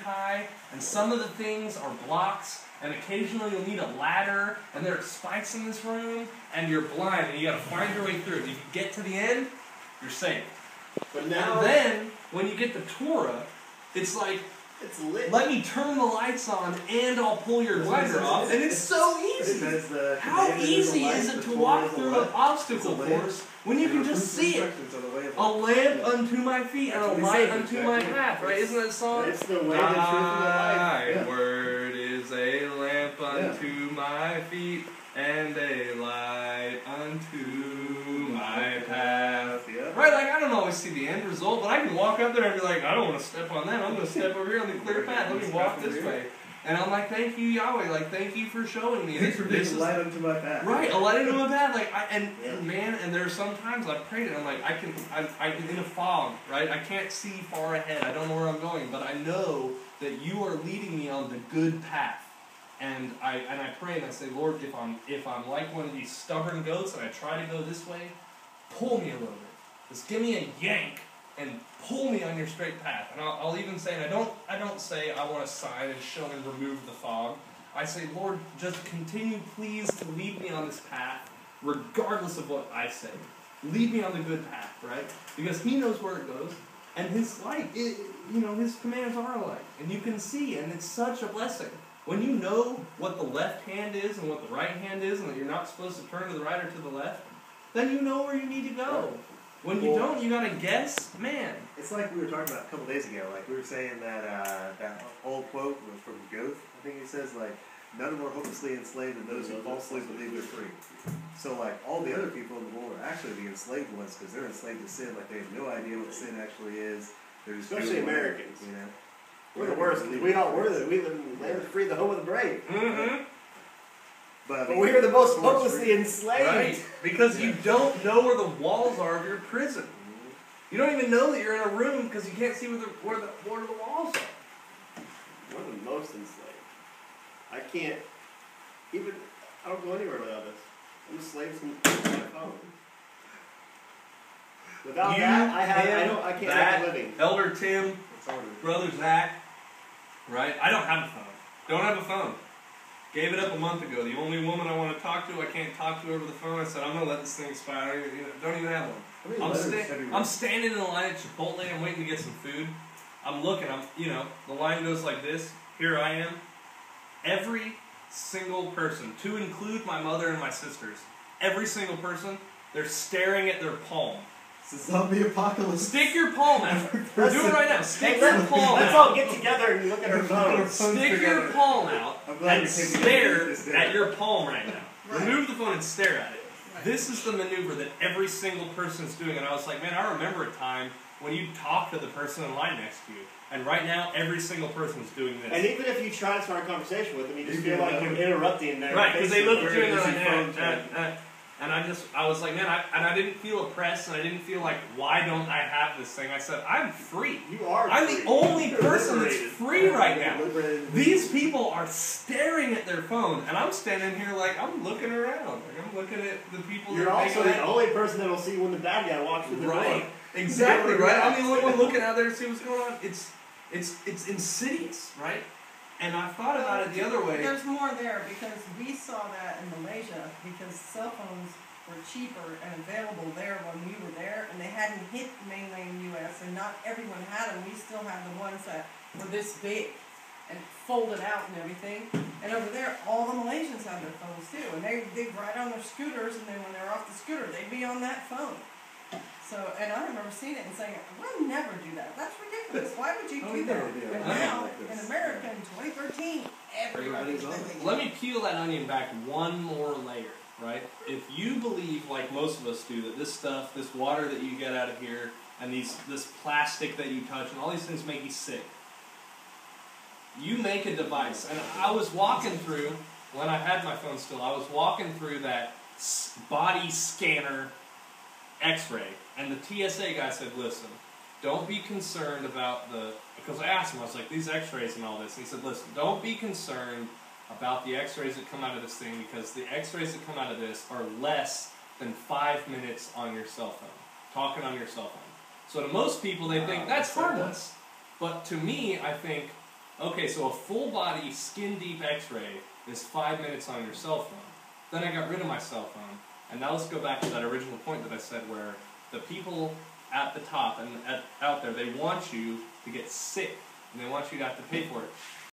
high, and some of the things are blocks, and occasionally you'll need a ladder, and there are spikes in this room, and you're blind, and you gotta find your way through. If you get to the end, you're safe. But now, and then, when you get to Torah, it's like, it's lit. let me turn the lights on and I'll pull your glider off, and it's so easy. How easy is it to walk through an obstacle course when you can just see it? A lamp unto my feet and a light unto my path, right? Isn't that a song? It's the way, the truth, and the life. Thy word is a lamp unto my feet and a light unto my path. Right, like I don't always see the end result, but I can walk up there and be like, I don't want to step on that. I'm going to step over here on the clear path. Let me walk this way. And I'm like, thank you, Yahweh. Like, thank you for showing me. This is a light unto my path. Right, a light unto my path. Like, and man, and there's sometimes I've prayed it. I'm like, I'm in a fog, right? I can't see far ahead. I don't know where I'm going, but I know that you are leading me on the good path. And I pray and I say, Lord, if I'm like one of these stubborn goats and I try to go this way, pull me a little bit. Just give me a yank and pull me on your straight path. And I'll even say, and I don't say I want to sign and show and remove the fog. I say, Lord, just continue please to lead me on this path, regardless of what I say. Lead me on the good path, right? Because He knows where it goes. And His light, His commands are a light. And you can see, and it's such a blessing. When you know what the left hand is and what the right hand is, and that you're not supposed to turn to the right or to the left, then you know where you need to go. When you don't, you gotta guess, man. It's like we were talking about a couple days ago. Like we were saying that that old quote was from Goethe. I think he says like, "None are more hopelessly enslaved than those who falsely believe they're free." So like all the other people in the world are actually the enslaved ones because they're enslaved to sin. Like they have no idea what sin actually is. They're just especially Americans. You know, we're the worst. We live in the land of free, the home of the brave. Mm-hmm. But we are the most hopelessly enslaved. Right, because you don't know where the walls are of your prison. You don't even know that you're in a room because you can't see where the walls are. We're the most enslaved. I don't go anywhere without this. I'm a slave to my phone. Without that, I can't make a living. Elder Tim, Brother Zach, right? I don't have a phone. Don't have a phone. Gave it up a month ago. The only woman I want to talk to, I can't talk to over the phone. I said, I'm going to let this thing expire. Don't even have one. I'm standing in the line at Chipotle. I'm waiting to get some food. I'm looking. The line goes like this. Here I am. Every single person, to include my mother and my sisters, every single person, they're staring at their palm. It's a zombie apocalypse. Stick your palm out. We're doing it right now. Stick your palm out. Let's all get together and look at our phones. Stick your palm out and stare at your palm right now. Right. Remove the phone and stare at it. Right. This is the maneuver that every single person is doing. And I was like, man, I remember a time when you talk to the person in line next to you. And right now, every single person is doing this. And even if you try to start a conversation with them, you just feel like you're interrupting them. Right, because they look at you and they're like, and I was like, man, I didn't feel oppressed, and I didn't feel like, why don't I have this thing? I said, I'm free. You are free. I'm the only person that's free right now. These people are staring at their phone, and I'm standing here like, I'm looking around. Like, I'm looking at the people. You're also the only person that will see when the bad guy walks through the door. Right, exactly, right? I'm the only one looking out there to see what's going on. It's insidious, right? And I thought about it the other way. There's more there because we saw that in Malaysia because cell phones were cheaper and available there when we were there, and they hadn't hit mainland U.S. and not everyone had them. We still had the ones that were this big and folded out and everything. And over there, all the Malaysians had their phones too, and they'd ride on their scooters, and then when they were off the scooter, they'd be on that phone. So, and I remember seeing it and saying, we'll never do that. That's ridiculous. Why would you do that? And now, in America, in 2013, everybody's doing it. Let me peel that onion back one more layer, right? If you believe, like most of us do, that this stuff, this water that you get out of here, and this plastic that you touch, and all these things make you sick, you make a device. And I was walking through, when I had my phone still, I was walking through that body scanner X-ray, and the TSA guy said, listen, don't be concerned about because I asked him, I was like, these X-rays and all this, and he said, listen, don't be concerned about the X-rays that come out of this thing, because the X-rays that come out of this are less than 5 minutes on your cell phone, talking on your cell phone. So to most people, they think, that's harmless. But to me, I think, okay, so a full body, skin deep x-ray is 5 minutes on your cell phone. Then I got rid of my cell phone. And now let's go back to that original point that I said where the people at the top and out there, they want you to get sick. And they want you to have to pay for it.